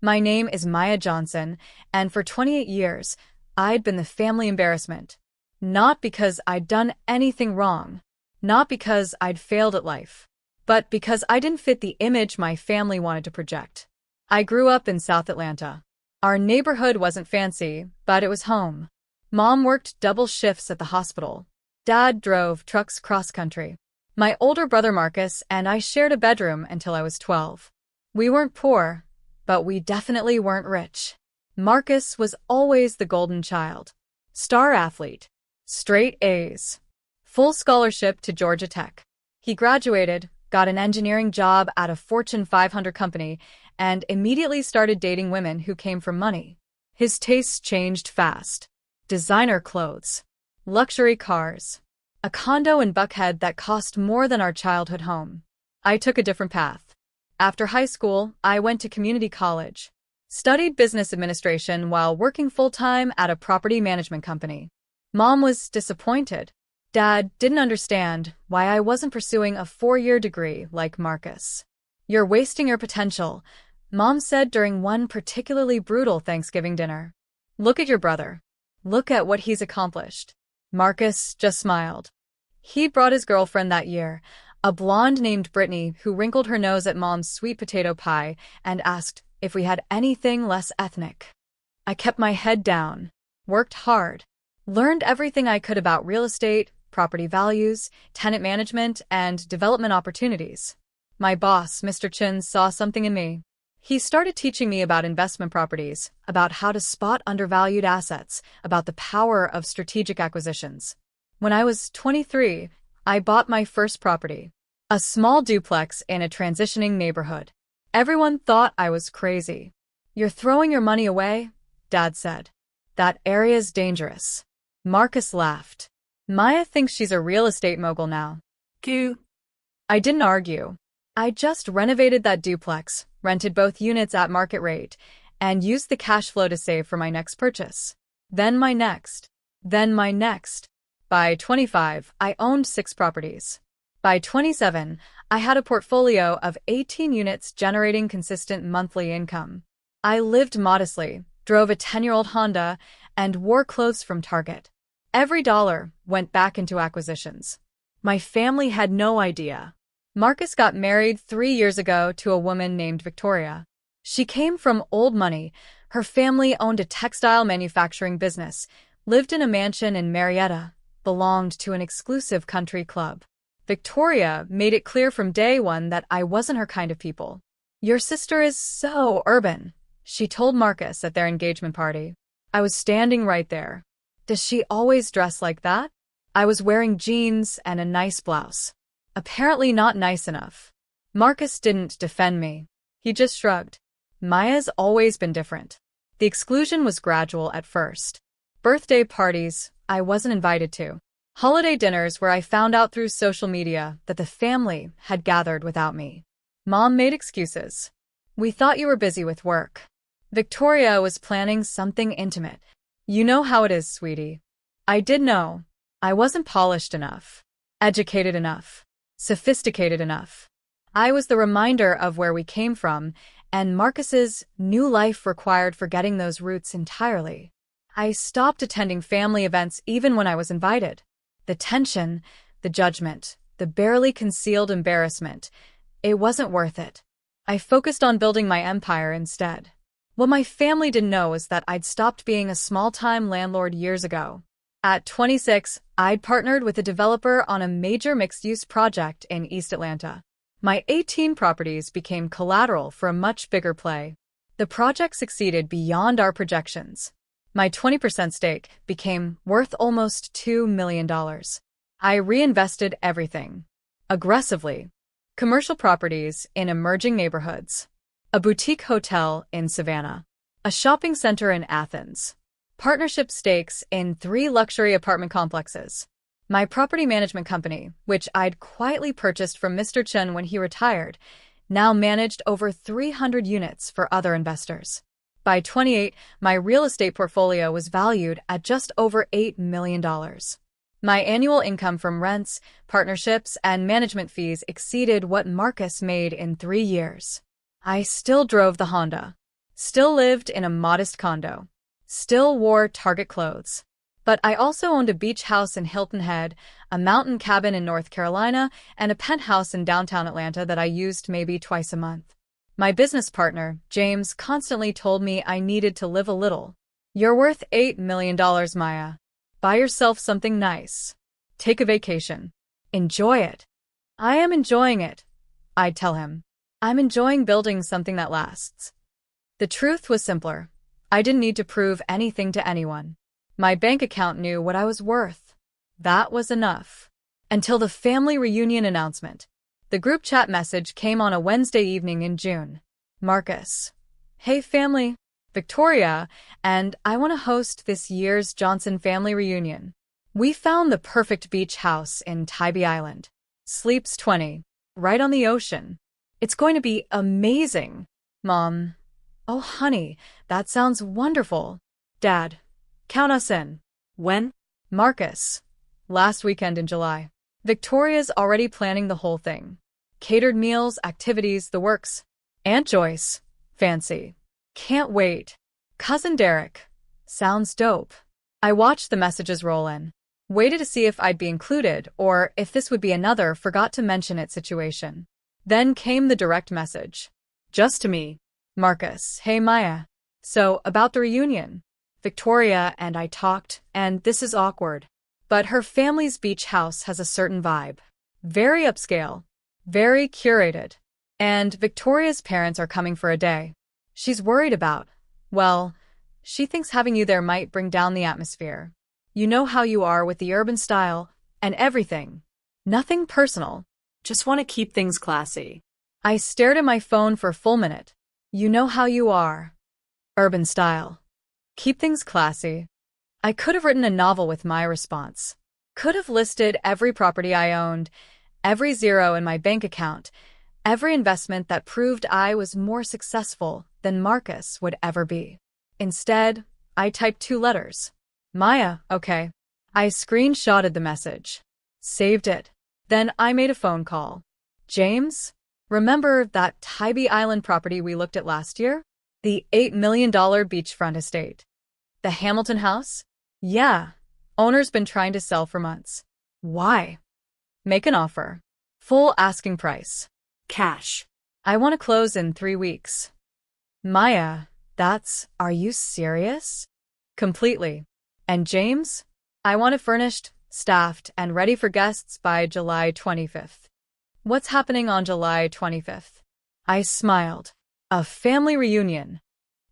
My name is Maya Johnson, and for 28 years, I'd been the family embarrassment. Not because I'd done anything wrong, not because I'd failed at life, but because I didn't fit the image my family wanted to project. I grew up in South Atlanta. Our neighborhood wasn't fancy, but it was home. Mom worked double shifts at the hospital. Dad drove trucks cross-country. My older brother Marcus and I shared a bedroom until I was 12. We weren't poor, but we definitely weren't rich. Marcus was always the golden child. Star athlete. Straight A's. Full scholarship to Georgia Tech. He graduated, got an engineering job at a Fortune 500 company, and immediately started dating women who came from money. His tastes changed fast. Designer clothes. Luxury cars. A condo in Buckhead that cost more than our childhood home. I took a different path. After high school, I went to community college. Studied business administration while working full-time at a property management company. Mom was disappointed. Dad didn't understand why I wasn't pursuing a 4-year degree like Marcus. "You're wasting your potential," Mom said during one particularly brutal Thanksgiving dinner. "Look at your brother. Look at what he's accomplished." Marcus just smiled. He brought his girlfriend that year, a blonde named Brittany who wrinkled her nose at Mom's sweet potato pie and asked if we had anything less ethnic. I kept my head down, worked hard, learned everything I could about real estate, property values, tenant management, and development opportunities. My boss, Mr. Chin, saw something in me. He started teaching me about investment properties, about how to spot undervalued assets, about the power of strategic acquisitions. When I was 23, I bought my first property, a small duplex in a transitioning neighborhood. Everyone thought I was crazy. "You're throwing your money away," Dad said. "That area's dangerous." Marcus laughed. "Maya thinks she's a real estate mogul now." Cute. I didn't argue. I just renovated that duplex, rented both units at market rate, and used the cash flow to save for my next purchase. Then my next. Then my next. By 25, I owned 6 properties. By 27, I had a portfolio of 18 units generating consistent monthly income. I lived modestly, drove a 10-year-old Honda, and wore clothes from Target. Every dollar went back into acquisitions. My family had no idea. Marcus got married 3 years ago to a woman named Victoria. She came from old money. Her family owned a textile manufacturing business, lived in a mansion in Marietta, belonged to an exclusive country club. Victoria made it clear from day one that I wasn't her kind of people. "Your sister is so urban," she told Marcus at their engagement party. I was standing right there. "Does she always dress like that?" I was wearing jeans and a nice blouse. Apparently not nice enough. Marcus didn't defend me. He just shrugged. Maya's always been different. The exclusion was gradual at first. Birthday parties I wasn't invited to. Holiday dinners where I found out through social media that the family had gathered without me. Mom made excuses. "We thought you were busy with work." Victoria was planning something intimate. "You know how it is, sweetie." I did know. I wasn't polished enough, educated enough, sophisticated enough. I was the reminder of where we came from, and Marcus's new life required forgetting those roots entirely. I stopped attending family events even when I was invited. The tension, the judgment, the barely concealed embarrassment, it wasn't worth it. I focused on building my empire instead. What my family didn't know is that I'd stopped being a small-time landlord years ago. At 26, I'd partnered with a developer on a major mixed-use project in East Atlanta. My 18 properties became collateral for a much bigger play. The project succeeded beyond our projections. My 20% stake became worth almost $2 million. I reinvested everything. Aggressively. Commercial properties in emerging neighborhoods. A boutique hotel in Savannah. A shopping center in Athens. Partnership stakes in 3 luxury apartment complexes. My property management company, which I'd quietly purchased from Mr. Chen when he retired, now managed over 300 units for other investors. By 28, my real estate portfolio was valued at just over $8 million. My annual income from rents, partnerships, and management fees exceeded what Marcus made in 3 years. I still drove the Honda. Still lived in a modest condo. Still wore Target clothes. But I also owned a beach house in Hilton Head, a mountain cabin in North Carolina, and a penthouse in downtown Atlanta that I used maybe twice a month. My business partner, James, constantly told me I needed to live a little. You're worth $8 million, Maya. Buy yourself something nice. Take a vacation. Enjoy it. I am enjoying it, I'd tell him. I'm enjoying building something that lasts. The truth was simpler. I didn't need to prove anything to anyone. My bank account knew what I was worth. That was enough. Until the family reunion announcement. The group chat message came on a Wednesday evening in June. Marcus. Hey family. Victoria, and I want to host this year's Johnson family reunion. We found the perfect beach house in Tybee Island. Sleeps 20. Right on the ocean. It's going to be amazing. Mom. Oh honey, that sounds wonderful. Dad. Count us in. When? Marcus. Last weekend in July. Victoria's already planning the whole thing. Catered meals, activities, the works. Aunt Joyce. Fancy. Can't wait. Cousin Derek. Sounds dope. I watched the messages roll in. Waited to see if I'd be included or if this would be another forgot to mention it situation. Then came the direct message. Just to me. Marcus. Hey Maya. So, about the reunion. Victoria and I talked, and this is awkward. But her family's beach house has a certain vibe. Very upscale. Very curated. And Victoria's parents are coming for a day. She's worried about, well, she thinks having you there might bring down the atmosphere. You know how you are with the urban style and everything. Nothing personal. Just want to keep things classy. I stared at my phone for a full minute. You know how you are. Urban style. Keep things classy. I could have written a novel with my response. Could have listed every property I owned, every zero in my bank account, every investment that proved I was more successful than Marcus would ever be. Instead, I typed 2 letters. Maya, okay. I screenshotted the message. Saved it. Then I made a phone call. James? Remember that Tybee Island property we looked at last year? The $8 million beachfront estate. The Hamilton house? Yeah. Owner's been trying to sell for months. Why? Make an offer. Full asking price. Cash. I want to close in 3 weeks. Maya, are you serious? Completely. And James? I want it furnished, staffed, and ready for guests by July 25th. What's happening on July 25th? I smiled. A family reunion.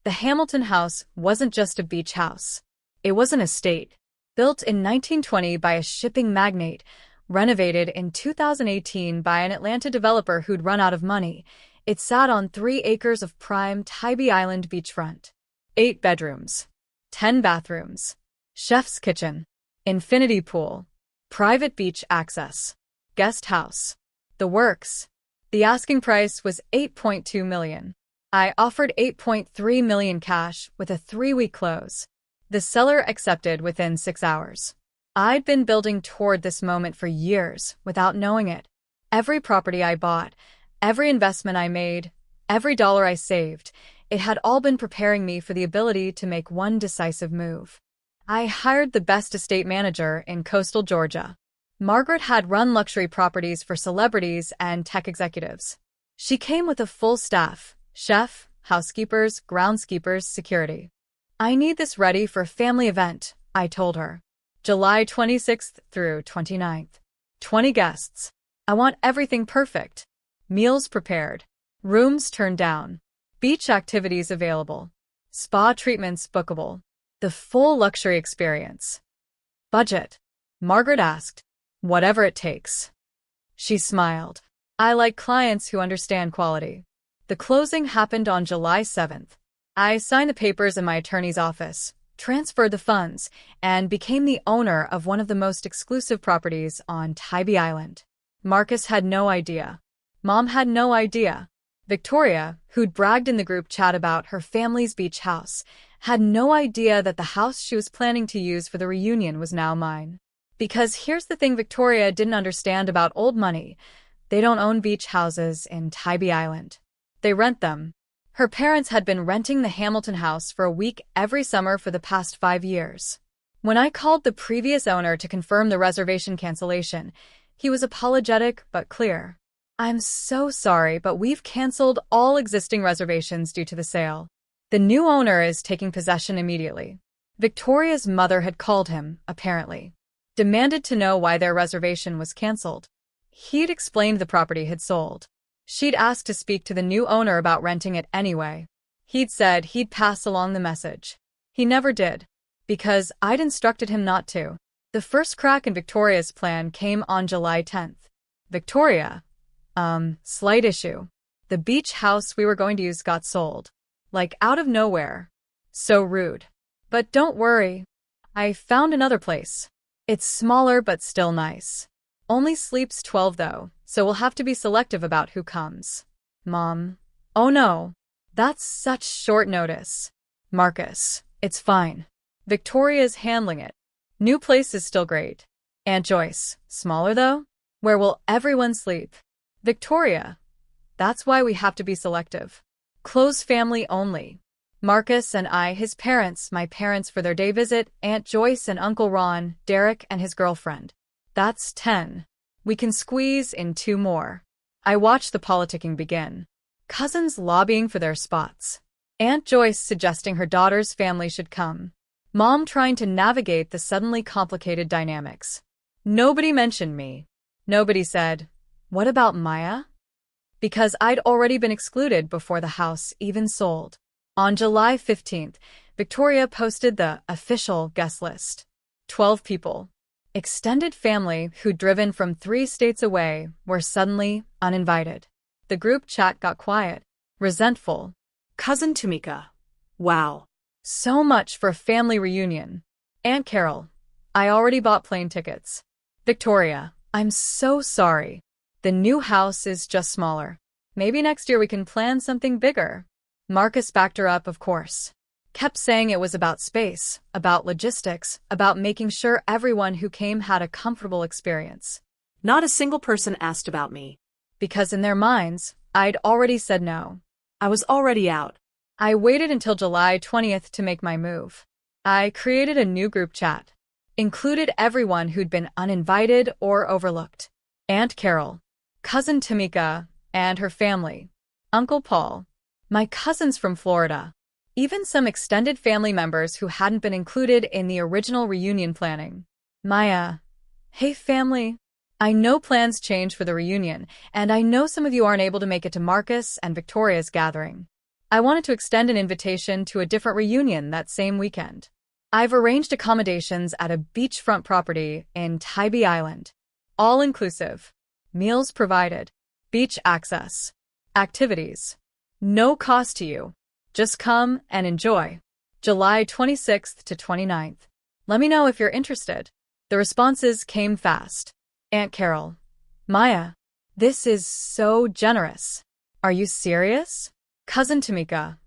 The Hamilton house wasn't just a beach house. It was an estate. Built in 1920 by a shipping magnate, renovated in 2018 by an Atlanta developer who'd run out of money, it sat on 3 acres of prime Tybee Island beachfront. 8 bedrooms. 10 bathrooms. Chef's kitchen. Infinity pool. Private beach access. Guest house. The works. The asking price was $8.2 million. I offered $8.3 million cash with a 3-week close. The seller accepted within 6 hours. I'd been building toward this moment for years without knowing it. Every property I bought, every investment I made, every dollar I saved, it had all been preparing me for the ability to make one decisive move. I hired the best estate manager in coastal Georgia. Margaret had run luxury properties for celebrities and tech executives. She came with a full staff. Chef, housekeepers, groundskeepers, security. I need this ready for a family event, I told her. July 26th through 29th. 20 guests. I want everything perfect. Meals prepared. Rooms turned down. Beach activities available. Spa treatments bookable. The full luxury experience. Budget? Margaret asked. Whatever it takes. She smiled. I like clients who understand quality. The closing happened on July 7th. I signed the papers in my attorney's office, transferred the funds, and became the owner of one of the most exclusive properties on Tybee Island. Marcus had no idea. Mom had no idea. Victoria, who'd bragged in the group chat about her family's beach house, had no idea that the house she was planning to use for the reunion was now mine. Because here's the thing Victoria didn't understand about old money. They don't own beach houses in Tybee Island. They rent them. Her parents had been renting the Hamilton house for a week every summer for the past 5 years. When I called the previous owner to confirm the reservation cancellation, he was apologetic but clear. "I'm so sorry, but we've canceled all existing reservations due to the sale. The new owner is taking possession immediately." Victoria's mother had called him, apparently. Demanded to know why their reservation was canceled. He'd explained the property had sold. She'd asked to speak to the new owner about renting it anyway. He'd said he'd pass along the message. He never did, because I'd instructed him not to. The first crack in Victoria's plan came on July 10th. "Victoria, slight issue. The beach house we were going to use got sold. Like out of nowhere. So rude. But don't worry. I found another place. It's smaller but still nice. Only sleeps 12 though, so we'll have to be selective about who comes." "Mom. Oh no. That's such short notice." "Marcus, it's fine. Victoria's handling it. New place is still great." "Aunt Joyce, smaller though? Where will everyone sleep?" "Victoria. That's why we have to be selective. Close family only. Marcus and I, his parents, my parents for their day visit, Aunt Joyce and Uncle Ron, Derek and his girlfriend. That's 10. We can squeeze in 2 more." I watched the politicking begin. Cousins lobbying for their spots. Aunt Joyce suggesting her daughter's family should come. Mom trying to navigate the suddenly complicated dynamics. Nobody mentioned me. Nobody said, "What about Maya?" Because I'd already been excluded before the house even sold. On July 15th, Victoria posted the official guest list. 12 people. Extended family who'd driven from 3 states away were suddenly uninvited. The group chat got quiet, resentful. Cousin Tamika. Wow. So much for a family reunion. Aunt Carol. I already bought plane tickets. Victoria. I'm so sorry. The new house is just smaller. Maybe next year we can plan something bigger. Marcus backed her up, of course. Kept saying it was about space, about logistics, about making sure everyone who came had a comfortable experience. Not a single person asked about me. Because in their minds, I'd already said no. I was already out. I waited until July 20th to make my move. I created a new group chat. Included everyone who'd been uninvited or overlooked. Aunt Carol, Cousin Tamika, and her family. Uncle Paul. My cousins from Florida. Even some extended family members who hadn't been included in the original reunion planning. Maya. Hey family. I know plans change for the reunion, and I know some of you aren't able to make it to Marcus and Victoria's gathering. I wanted to extend an invitation to a different reunion that same weekend. I've arranged accommodations at a beachfront property in Tybee Island. All inclusive. Meals provided. Beach access. Activities. No cost to you. Just come and enjoy. July 26th to 29th. Let me know if you're interested. The responses came fast. Aunt Carol. Maya. This is so generous. Are you serious? Cousin Tamika.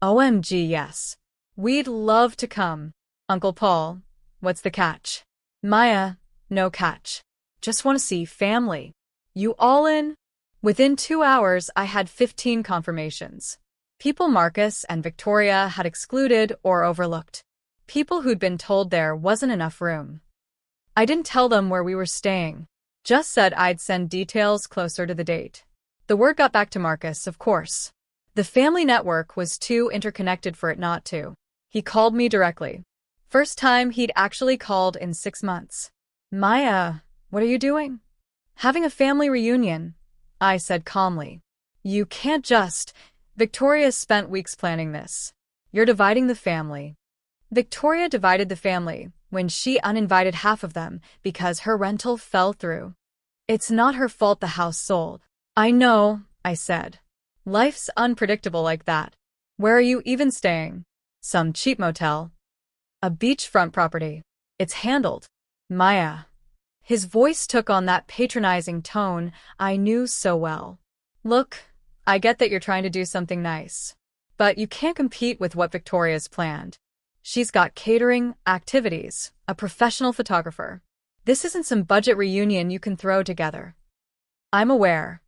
OMG, yes. We'd love to come. Uncle Paul. What's the catch? Maya. No catch. Just want to see family. You all in? Within 2 hours, I had 15 confirmations. People Marcus and Victoria had excluded or overlooked. People who'd been told there wasn't enough room. I didn't tell them where we were staying. Just said I'd send details closer to the date. The word got back to Marcus, of course. The family network was too interconnected for it not to. He called me directly. First time he'd actually called in 6 months. Maya, what are you doing? Having a family reunion, I said calmly. You can't just. Victoria spent weeks planning this. You're dividing the family. Victoria divided the family when she uninvited half of them because her rental fell through. It's not her fault the house sold. I know, I said. Life's unpredictable like that. Where are you even staying? Some cheap motel. A beachfront property. It's handled. Maya. His voice took on that patronizing tone I knew so well. Look, I get that you're trying to do something nice. But you can't compete with what Victoria's planned. She's got catering, activities, a professional photographer. This isn't some budget reunion you can throw together. I'm aware.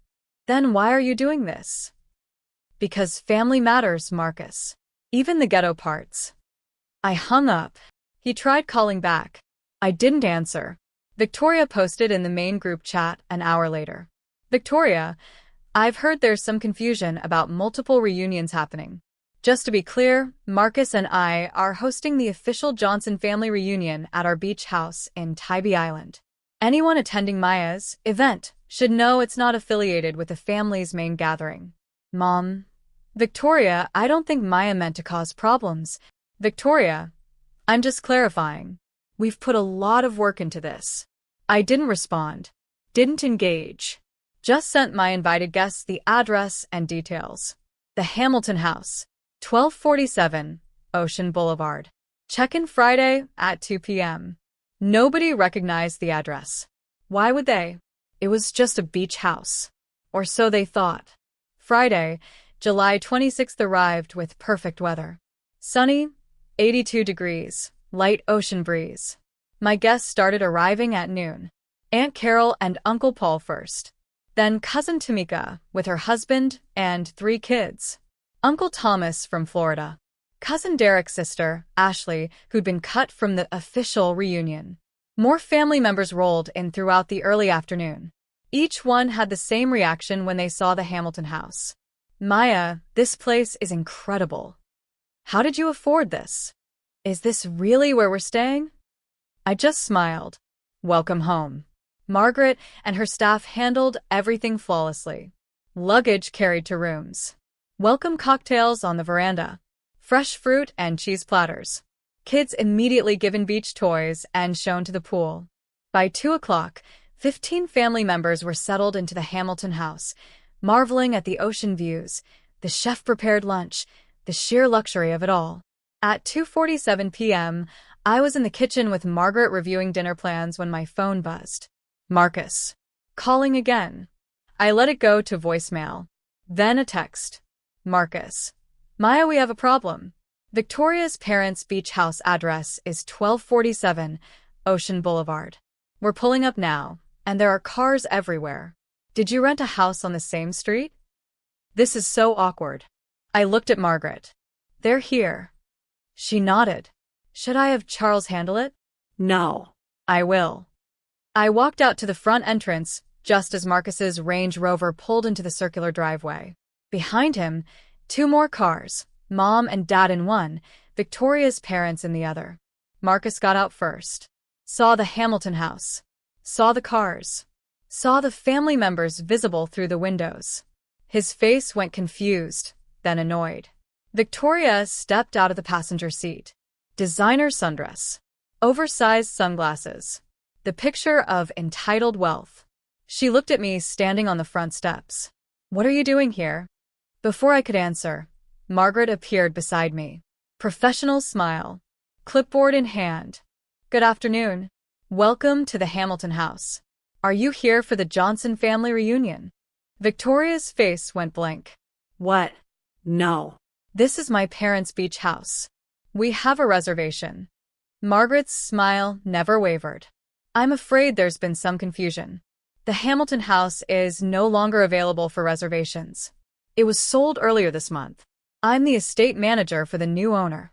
Then why are you doing this? Because family matters, Marcus. Even the ghetto parts. I hung up. He tried calling back. I didn't answer. Victoria posted in the main group chat an hour later. Victoria, I've heard there's some confusion about multiple reunions happening. Just to be clear, Marcus and I are hosting the official Johnson family reunion at our beach house in Tybee Island. Anyone attending Maya's event should know it's not affiliated with the family's main gathering. Mom. Victoria, I don't think Maya meant to cause problems. Victoria, I'm just clarifying. We've put a lot of work into this. I didn't respond. Didn't engage. Just sent my invited guests the address and details. The Hamilton House, 1247 Ocean Boulevard. Check-in Friday at 2 p.m. Nobody recognized the address. Why would they? It was just a beach house. Or so they thought. Friday, July 26th arrived with perfect weather. Sunny, 82 degrees, light ocean breeze. My guests started arriving at noon. Aunt Carol and Uncle Paul first. Then Cousin Tamika with her husband and 3 kids. Uncle Thomas from Florida. Cousin Derek's sister, Ashley, who'd been cut from the official reunion. More family members rolled in throughout the early afternoon. Each one had the same reaction when they saw the Hamilton house. Maya, this place is incredible. How did you afford this? Is this really where we're staying? I just smiled. Welcome home. Margaret and her staff handled everything flawlessly. Luggage carried to rooms. Welcome cocktails on the veranda. Fresh fruit and cheese platters. Kids immediately given beach toys and shown to the pool. By 2 o'clock, 15 family members were settled into the Hamilton house, marveling at the ocean views, the chef-prepared lunch, the sheer luxury of it all. At 2:47 p.m., I was in the kitchen with Margaret reviewing dinner plans when my phone buzzed. Marcus. Calling again. I let it go to voicemail. Then a text. Marcus. Maya, we have a problem. Victoria's parents' beach house address is 1247 Ocean Boulevard. We're pulling up now, and there are cars everywhere. Did you rent a house on the same street? This is so awkward. I looked at Margaret. They're here. She nodded. Should I have Charles handle it? No. I will. I walked out to the front entrance just as Marcus's Range Rover pulled into the circular driveway. Behind him, 2 more cars, Mom and Dad in one, Victoria's parents in the other. Marcus got out first. Saw the Hamilton house. Saw the cars. Saw the family members visible through the windows. His face went confused, then annoyed. Victoria stepped out of the passenger seat. Designer sundress. Oversized sunglasses. The picture of entitled wealth. She looked at me standing on the front steps. What are you doing here? Before I could answer, Margaret appeared beside me. Professional smile. Clipboard in hand. Good afternoon. Welcome to the Hamilton house. Are you here for the Johnson family reunion? Victoria's face went blank. What? No. This is my parents' beach house. We have a reservation. Margaret's smile never wavered. I'm afraid there's been some confusion. The Hamilton house is no longer available for reservations. It was sold earlier this month. I'm the estate manager for the new owner.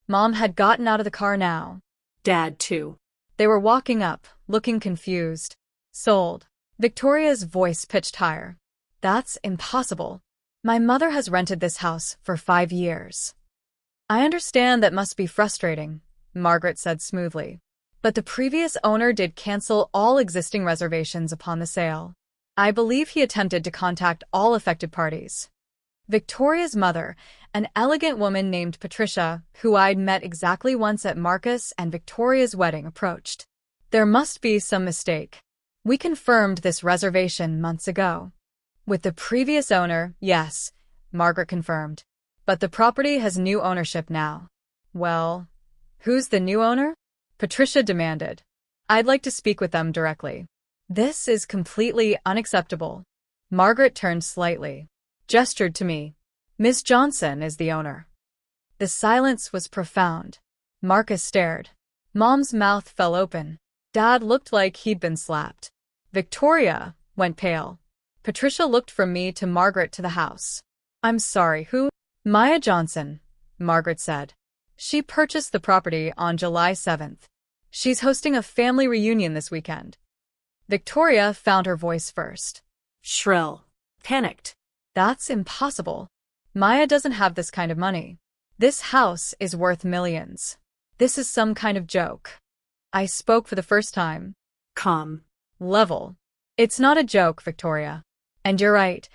Mom had gotten out of the car now. Dad, too. They were walking up, looking confused. Sold. Victoria's voice pitched higher. That's impossible. My mother has rented this house for 5 years. I understand that must be frustrating, Margaret said smoothly. But the previous owner did cancel all existing reservations upon the sale. I believe he attempted to contact all affected parties. Victoria's mother, an elegant woman named Patricia, who I'd met exactly once at Marcus and Victoria's wedding, approached. There must be some mistake. We confirmed this reservation months ago. With the previous owner, yes, Margaret confirmed. But the property has new ownership now. Well, who's the new owner? Patricia demanded. I'd like to speak with them directly. This is completely unacceptable. Margaret turned slightly, gestured to me. Miss Johnson is the owner. The silence was profound. Marcus stared. Mom's mouth fell open. Dad looked like he'd been slapped. Victoria went pale. Patricia looked from me to Margaret to the house. I'm sorry, who? Maya Johnson, Margaret said. She purchased the property on July 7th. She's hosting a family reunion this weekend. Victoria found her voice first. Shrill. Panicked. That's impossible. Maya doesn't have this kind of money. This house is worth millions. This is some kind of joke. I spoke for the first time. Calm. Level. It's not a joke, Victoria. And you're right.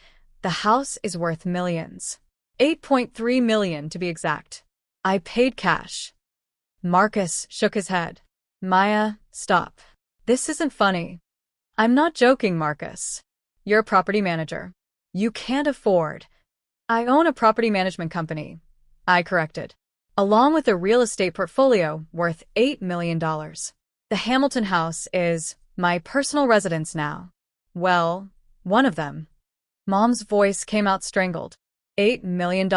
The house is worth millions. 8.3 million to be exact. I paid cash. Marcus shook his head. Maya, stop. This isn't funny. I'm not joking, Marcus. You're a property manager. You can't afford. I own a property management company. I corrected. Along with a real estate portfolio worth $8 million. The Hamilton house is my personal residence now. Well, one of them. Mom's voice came out strangled. $8 million?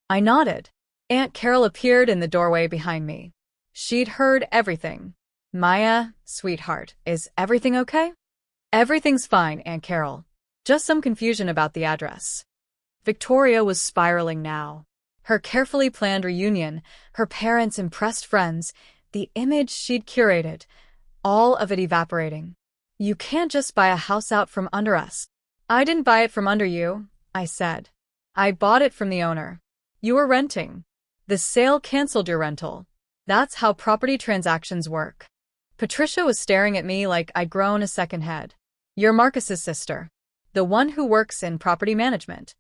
I nodded. Aunt Carol appeared in the doorway behind me. She'd heard everything. Maya, sweetheart, is everything okay? Everything's fine, Aunt Carol. Just some confusion about the address. Victoria was spiraling now. Her carefully planned reunion, her parents' impressed friends, the image she'd curated, all of it evaporating. You can't just buy a house out from under us. I didn't buy it from under you, I said. I bought it from the owner. You were renting. The sale canceled your rental. That's how property transactions work. Patricia was staring at me like I'd grown a second head. You're Marcus's sister. The one who works in property management.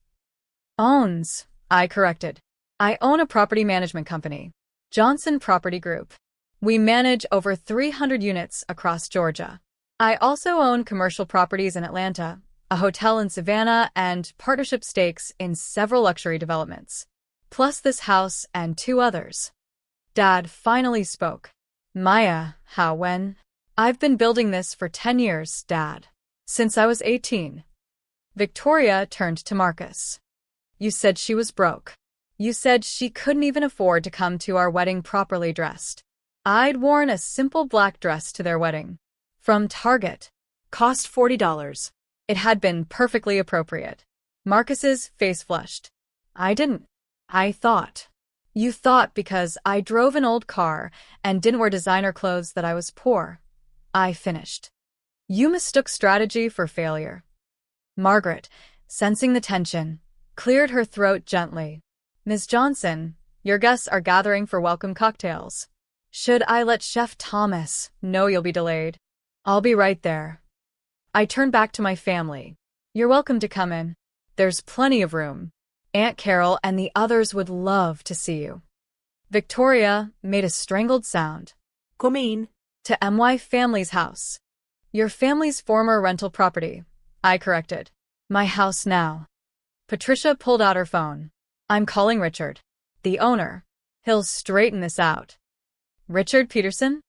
Owns, I corrected. I own a property management company. Johnson Property Group. We manage over 300 units across Georgia. I also own commercial properties in Atlanta, a hotel in Savannah, and partnership stakes in several luxury developments. Plus this house and 2 others. Dad finally spoke. Maya, how, when? I've been building this for 10 years, Dad. Since I was 18. Victoria turned to Marcus. You said she was broke. You said she couldn't even afford to come to our wedding properly dressed. I'd worn a simple black dress to their wedding. From Target. Cost $40. It had been perfectly appropriate. Marcus's face flushed. I didn't. I thought. You thought because I drove an old car and didn't wear designer clothes that I was poor. I finished. You mistook strategy for failure. Margaret, sensing the tension, cleared her throat gently. Ms. Johnson, your guests are gathering for welcome cocktails. Should I let Chef Thomas know you'll be delayed? I'll be right there. I turned back to my family. You're welcome to come in. There's plenty of room. Aunt Carol and the others would love to see you. Victoria made a strangled sound. Come in. To MY family's house. Your family's former rental property. I corrected. My house now. Patricia pulled out her phone. I'm calling Richard. The owner. He'll straighten this out. Richard Peterson?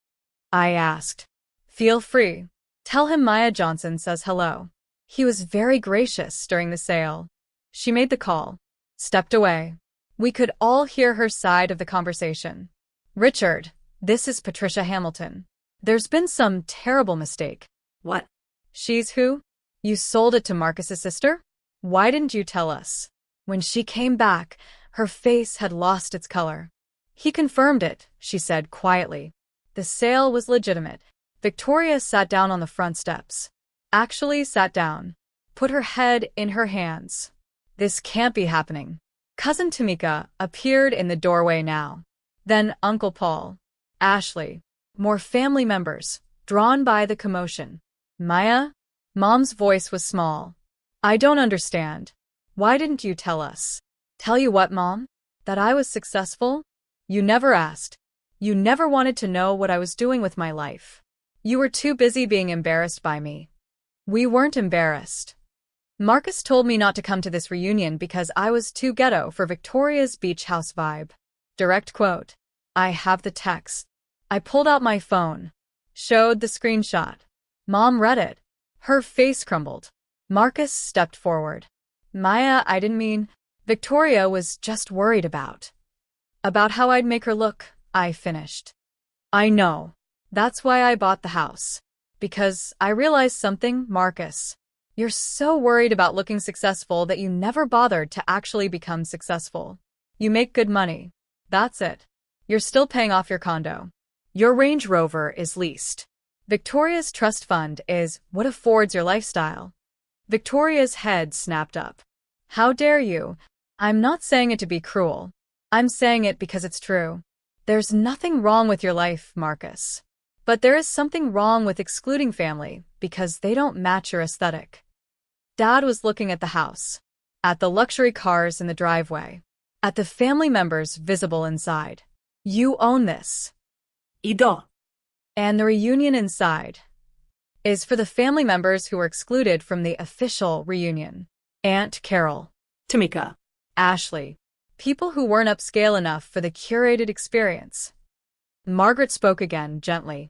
I asked. Feel free. Tell him Maya Johnson says hello. He was very gracious during the sale. She made the call. Stepped away. We could all hear her side of the conversation. Richard, this is Patricia Hamilton. There's been some terrible mistake. What? She's who? You sold it to Marcus's sister? Why didn't you tell us? When she came back, her face had lost its color. He confirmed it, she said quietly. The sale was legitimate. Victoria sat down on the front steps. Actually sat down. Put her head in her hands. This can't be happening. Cousin Tamika appeared in the doorway now. Then Uncle Paul. Ashley. More family members, drawn by the commotion. Maya? Mom's voice was small. I don't understand. Why didn't you tell us? Tell you what, Mom? That I was successful? You never asked. You never wanted to know what I was doing with my life. You were too busy being embarrassed by me. We weren't embarrassed. Marcus told me not to come to this reunion because I was too ghetto for Victoria's beach house vibe. Direct quote. I have the text. I pulled out my phone. Showed the screenshot. Mom read it. Her face crumbled. Marcus stepped forward. Maya, I didn't mean. Victoria was just worried about how I'd make her look, I finished. I know. That's why I bought the house. Because I realized something, Marcus. You're so worried about looking successful that you never bothered to actually become successful. You make good money. That's it. You're still paying off your condo. Your Range Rover is leased. Victoria's trust fund is what affords your lifestyle. Victoria's head snapped up. How dare you? I'm not saying it to be cruel. I'm saying it because it's true. There's nothing wrong with your life, Marcus. But there is something wrong with excluding family because they don't match your aesthetic. Dad was looking at the house, at the luxury cars in the driveway, at the family members visible inside. You own this. Ido. And the reunion inside is for the family members who were excluded from the official reunion. Aunt Carol, Tamika. Ashley, people who weren't upscale enough for the curated experience. Margaret spoke again, gently.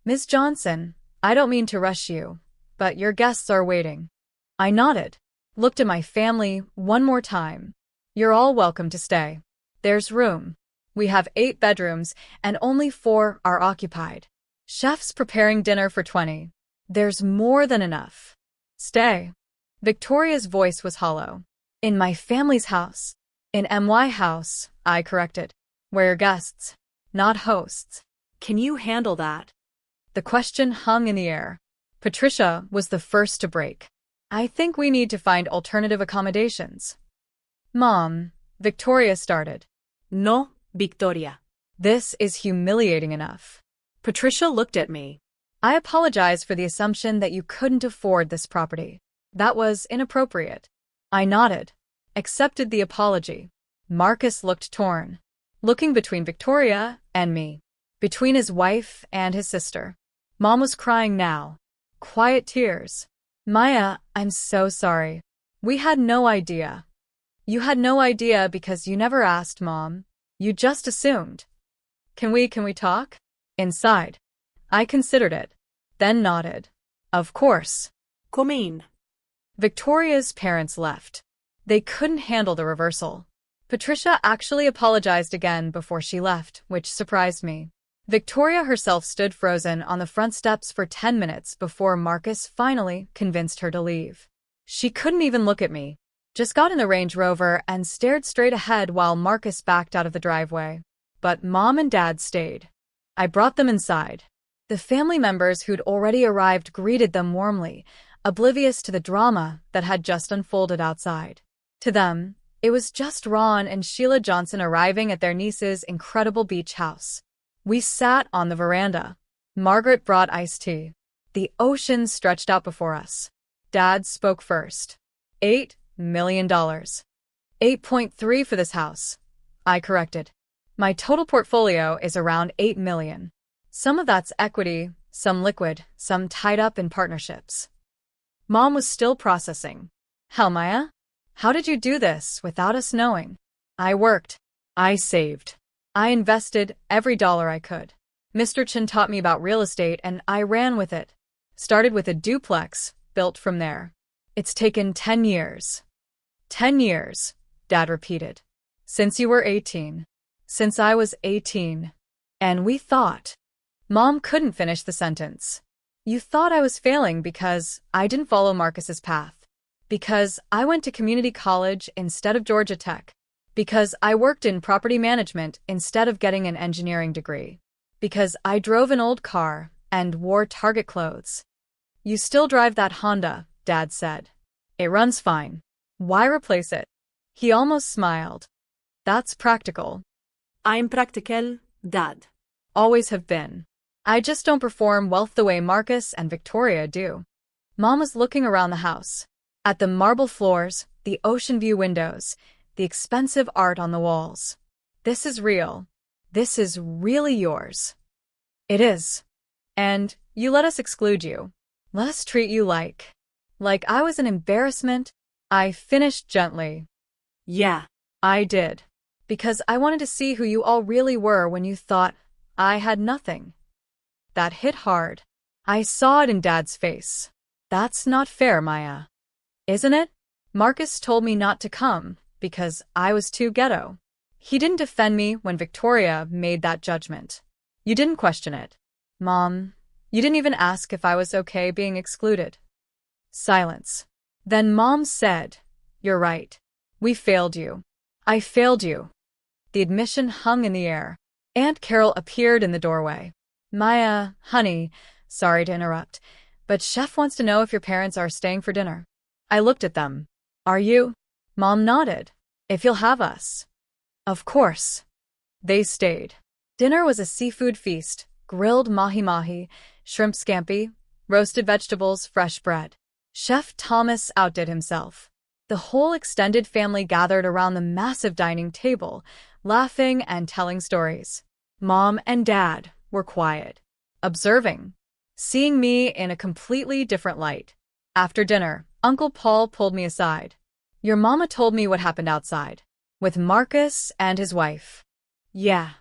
Ms. Johnson, I don't mean to rush you, but your guests are waiting. I nodded, looked at my family one more time. You're all welcome to stay. There's room. We have 8 bedrooms, and only 4 are occupied. Chef's preparing dinner for 20. There's more than enough. Stay. Victoria's voice was hollow. In my family's house. In MY house, I corrected. We're guests, not hosts. Can you handle that? The question hung in the air. Patricia was the first to break. I think we need to find alternative accommodations. Mom, Victoria started. No, Victoria. This is humiliating enough. Patricia looked at me. I apologize for the assumption that you couldn't afford this property. That was inappropriate. I nodded, accepted the apology. Marcus looked torn, looking between Victoria and me, between his wife and his sister. Mom was crying now. Quiet tears. Maya, I'm so sorry. We had no idea. You had no idea because you never asked, Mom. You just assumed. Can we talk? Inside. I considered it, then nodded. Of course. Come in. Victoria's parents left. They couldn't handle the reversal. Patricia actually apologized again before she left, which surprised me. Victoria herself stood frozen on the front steps for 10 minutes before Marcus finally convinced her to leave. She couldn't even look at me, just got in the Range Rover and stared straight ahead while Marcus backed out of the driveway. But Mom and Dad stayed. I brought them inside. The family members who'd already arrived greeted them warmly, oblivious to the drama that had just unfolded outside. To them, it was just Ron and Sheila Johnson arriving at their niece's incredible beach house. We sat on the veranda. Margaret brought iced tea. The ocean stretched out before us. Dad spoke first. $8 million. 8.3 for this house. I corrected. My total portfolio is around 8 million. Some of that's equity, some liquid, some tied up in partnerships. Mom was still processing. Hell, Maya? How did you do this without us knowing? I worked. I saved. I invested every dollar I could. Mr. Chin taught me about real estate and I ran with it. Started with a duplex, built from there. It's taken 10 years. 10 years, Dad repeated. Since you were 18. Since I was 18. And we thought. Mom couldn't finish the sentence. You thought I was failing because I didn't follow Marcus's path. Because I went to community college instead of Georgia Tech. Because I worked in property management instead of getting an engineering degree. Because I drove an old car and wore Target clothes. You still drive that Honda, Dad said. It runs fine. Why replace it? He almost smiled. That's practical. I'm practical, Dad. Always have been. I just don't perform wealth the way Marcus and Victoria do. Mom was looking around the house. At the marble floors, the ocean view windows, the expensive art on the walls. This is real. This is really yours. It is. And you let us exclude you. Let us treat you like I was an embarrassment. I finished gently. Yeah. I did. Because I wanted to see who you all really were when you thought I had nothing. That hit hard. I saw it in Dad's face. That's not fair, Maya. Isn't it? Marcus told me not to come because I was too ghetto. He didn't defend me when Victoria made that judgment. You didn't question it. Mom, you didn't even ask if I was okay being excluded. Silence. Then Mom said, "You're right. We failed you. I failed you." The admission hung in the air. Aunt Carol appeared in the doorway. "Maya, honey, sorry to interrupt, but Chef wants to know if your parents are staying for dinner." I looked at them. "Are you?" Mom nodded. "If you'll have us." Of course. They stayed. Dinner was a seafood feast: grilled mahi-mahi, shrimp scampi, roasted vegetables, fresh bread. Chef Thomas outdid himself. The whole extended family gathered around the massive dining table, laughing and telling stories. Mom and Dad were quiet, observing, seeing me in a completely different light. After dinner, Uncle Paul pulled me aside. "Your mama told me what happened outside, with Marcus and his wife." "Yeah.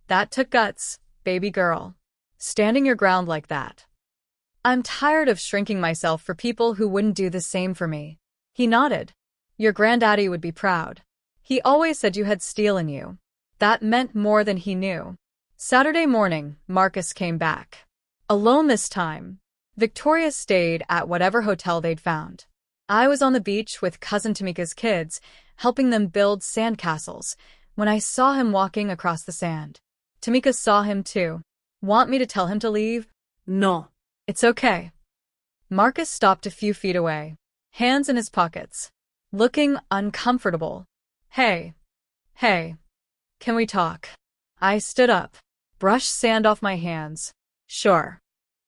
That took guts, baby girl. Standing your ground like that." "I'm tired of shrinking myself for people who wouldn't do the same for me." He nodded. "Your granddaddy would be proud. He always said you had steel in you." That meant more than he knew. Saturday morning, Marcus came back. Alone this time. Victoria stayed at whatever hotel they'd found. I was on the beach with Cousin Tamika's kids, helping them build sandcastles, when I saw him walking across the sand. Tamika saw him too. "Want me to tell him to leave?" No. "It's okay." Marcus stopped a few feet away, hands in his pockets, looking uncomfortable. Hey, can we talk?" I stood up, brushed sand off my hands. "Sure."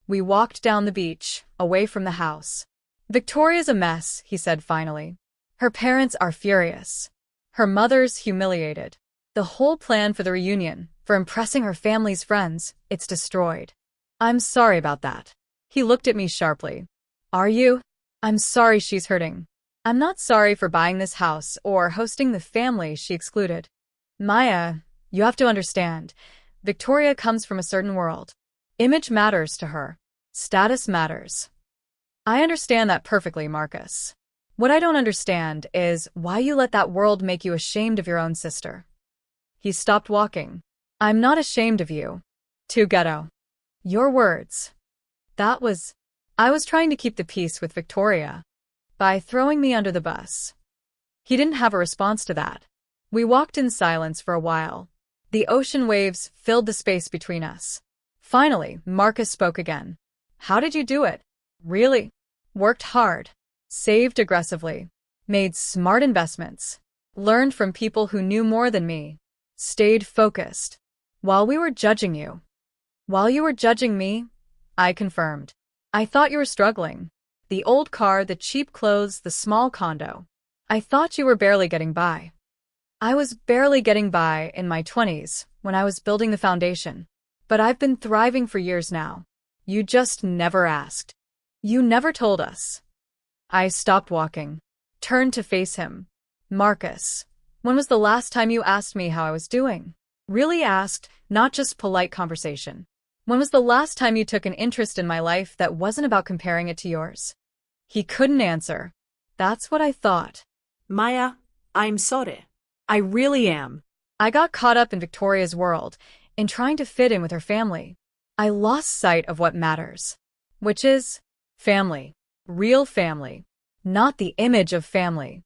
We walked down the beach, away from the house. "Victoria's a mess," he said finally. "Her parents are furious. Her mother's humiliated. The whole plan for the reunion, for impressing her family's friends, it's destroyed." "I'm sorry about that." He looked at me sharply. "Are you?" "I'm sorry she's hurting. I'm not sorry for buying this house or hosting the family she excluded. Maya, you have to understand, Victoria comes from a certain world. Image matters to her. Status matters." "I understand that perfectly, Marcus. What I don't understand is why you let that world make you ashamed of your own sister." He stopped walking. "I'm not ashamed of you." "Too ghetto." "Your words." I was trying to keep the peace with Victoria by throwing me under the bus. He didn't have a response to that. We walked in silence for a while. The ocean waves filled the space between us. Finally, Marcus spoke again. "How did you do it?" "Really? Worked hard. Saved aggressively. Made smart investments. Learned from people who knew more than me. Stayed focused. While we were judging you." "While you were judging me?" I confirmed. "I thought you were struggling. The old car, the cheap clothes, the small condo. I thought you were barely getting by." "I was barely getting by in my 20s, when I was building the foundation. But I've been thriving for years now. You just never asked. You never told us." I stopped walking, turned to face him. "Marcus, when was the last time you asked me how I was doing? Really asked, not just polite conversation. When was the last time you took an interest in my life that wasn't about comparing it to yours?" He couldn't answer. That's what I thought. Maya, I'm sorry. I really am. I got caught up in Victoria's world, in trying to fit in with her family. I lost sight of what matters, which is family. Real family. Not the image of family.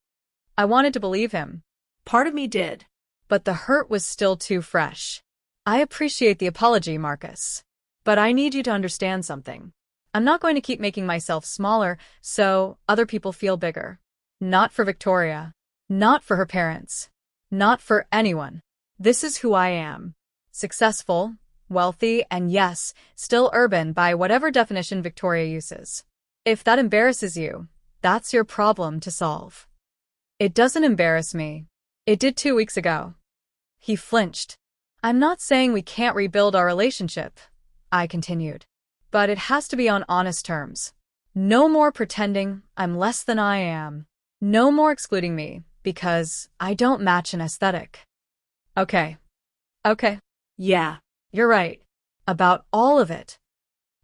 I wanted to believe him. Part of me did. But the hurt was still too fresh. "I appreciate the apology, Marcus. But I need you to understand something. I'm not going to keep making myself smaller so other people feel bigger. Not for Victoria. Not for her parents. Not for anyone. This is who I am. Successful, wealthy, and yes, still urban by whatever definition Victoria uses. If that embarrasses you, that's your problem to solve." "It doesn't embarrass me. It did 2 weeks ago." He flinched. "I'm not saying we can't rebuild our relationship," I continued. "But it has to be on honest terms. No more pretending I'm less than I am. No more excluding me because I don't match an aesthetic." Okay. Yeah. You're right. About all of it."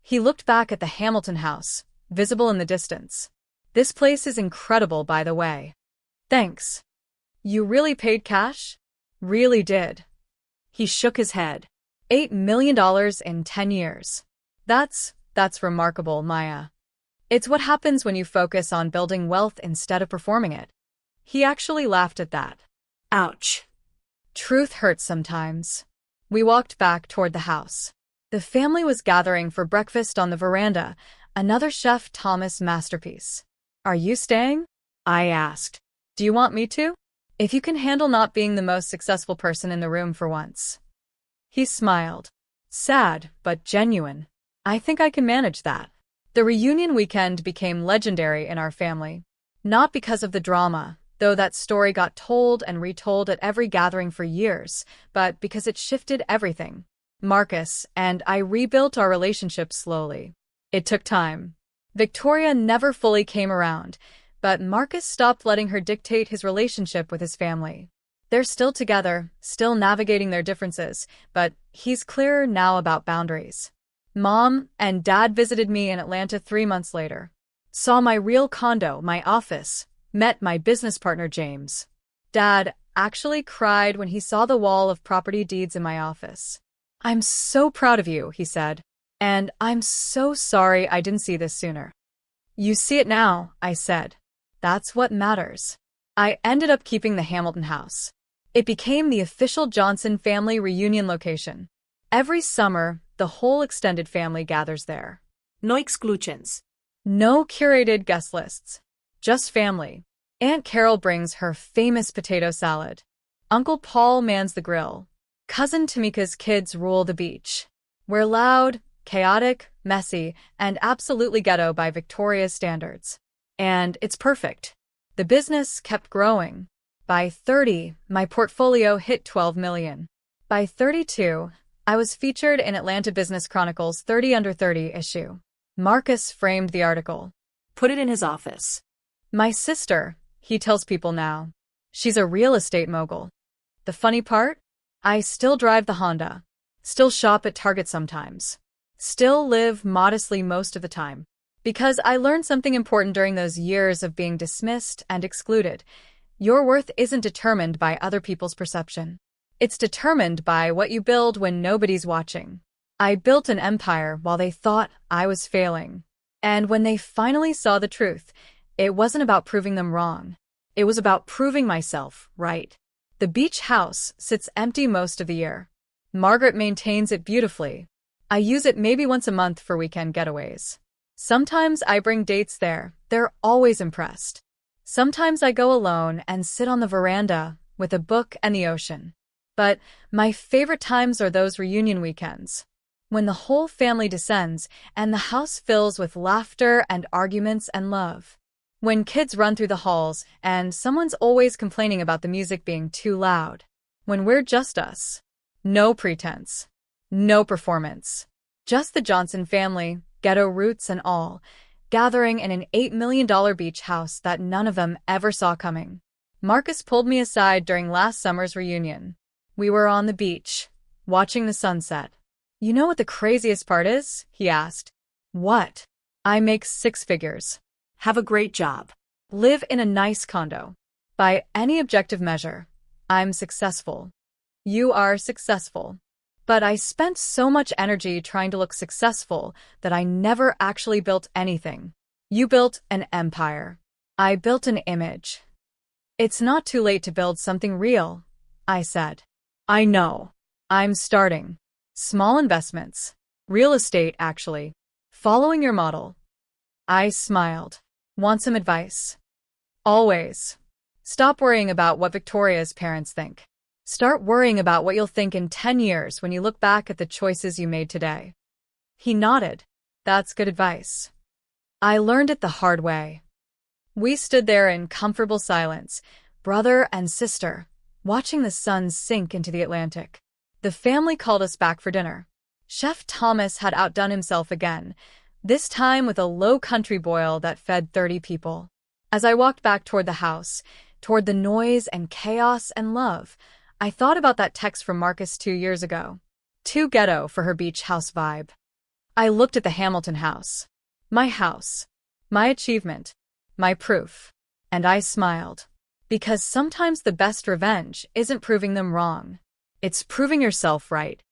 He looked back at the Hamilton house, visible in the distance. "This place is incredible, by the way." "Thanks." "You really paid cash?" "Really did." He shook his head. $8 million in 10 years. That's remarkable, Maya. It's what happens when you focus on building wealth instead of performing it. He actually laughed at that. Ouch. Truth hurts sometimes. We walked back toward the house. The family was gathering for breakfast on the veranda, another Chef Thomas masterpiece. Are you staying? I asked. Do you want me to? If you can handle not being the most successful person in the room for once. He smiled. Sad, but genuine. I think I can manage that. The reunion weekend became legendary in our family. Not because of the drama, though that story got told and retold at every gathering for years, but because it shifted everything. Marcus and I rebuilt our relationship slowly. It took time. Victoria never fully came around, but Marcus stopped letting her dictate his relationship with his family. They're still together, still navigating their differences, but he's clearer now about boundaries. Mom and Dad visited me in Atlanta 3 months later. Saw my real condo, my office, met my business partner James. Dad actually cried when he saw the wall of property deeds in my office. I'm so proud of you, he said, and I'm so sorry I didn't see this sooner. You see it now, I said. That's what matters. I ended up keeping the Hamilton house. It became the official Johnson family reunion location. Every summer, the whole extended family gathers there. No exclusions. No curated guest lists. Just family. Aunt Carol brings her famous potato salad. Uncle Paul mans the grill. Cousin Tamika's kids rule the beach. We're loud, chaotic, messy, and absolutely ghetto by Victoria's standards. And it's perfect. The business kept growing. By 30, my portfolio hit 12 million. By 32, I was featured in Atlanta Business Chronicle's 30 Under 30 issue. Marcus framed the article. Put it in his office. My sister, he tells people now. She's a real estate mogul. The funny part? I still drive the Honda. Still shop at Target sometimes. Still live modestly most of the time. Because I learned something important during those years of being dismissed and excluded. Your worth isn't determined by other people's perception. It's determined by what you build when nobody's watching. I built an empire while they thought I was failing. And when they finally saw the truth, it wasn't about proving them wrong. It was about proving myself right. The beach house sits empty most of the year. Margaret maintains it beautifully. I use it maybe once a month for weekend getaways. Sometimes I bring dates there. They're always impressed. Sometimes I go alone and sit on the veranda with a book and the ocean. But my favorite times are those reunion weekends, when the whole family descends and the house fills with laughter and arguments and love. When kids run through the halls and someone's always complaining about the music being too loud. When we're just us. No pretense. No performance. Just the Johnson family, ghetto roots and all, gathering in an $8 million beach house that none of them ever saw coming. Marcus pulled me aside during last summer's reunion. We were on the beach, watching the sunset. You know what the craziest part is? He asked. What? I make 6 figures. Have a great job. Live in a nice condo. By any objective measure, I'm successful. You are successful. But I spent so much energy trying to look successful that I never actually built anything. You built an empire. I built an image. It's not too late to build something real, I said. I know. I'm starting. Small investments. Real estate, actually. Following your model. I smiled. Want some advice? Always. Stop worrying about what Victoria's parents think. Start worrying about what you'll think in 10 years when you look back at the choices you made today. He nodded. That's good advice. I learned it the hard way. We stood there in comfortable silence, brother and sister, watching the sun sink into the Atlantic. The family called us back for dinner. Chef Thomas had outdone himself again, this time with a low country boil that fed 30 people. As I walked back toward the house, toward the noise and chaos and love, I thought about that text from Marcus 2 years ago. Too ghetto for her beach house vibe. I looked at the Hamilton house. My house. My achievement. My proof. And I smiled. Because sometimes the best revenge isn't proving them wrong. It's proving yourself right.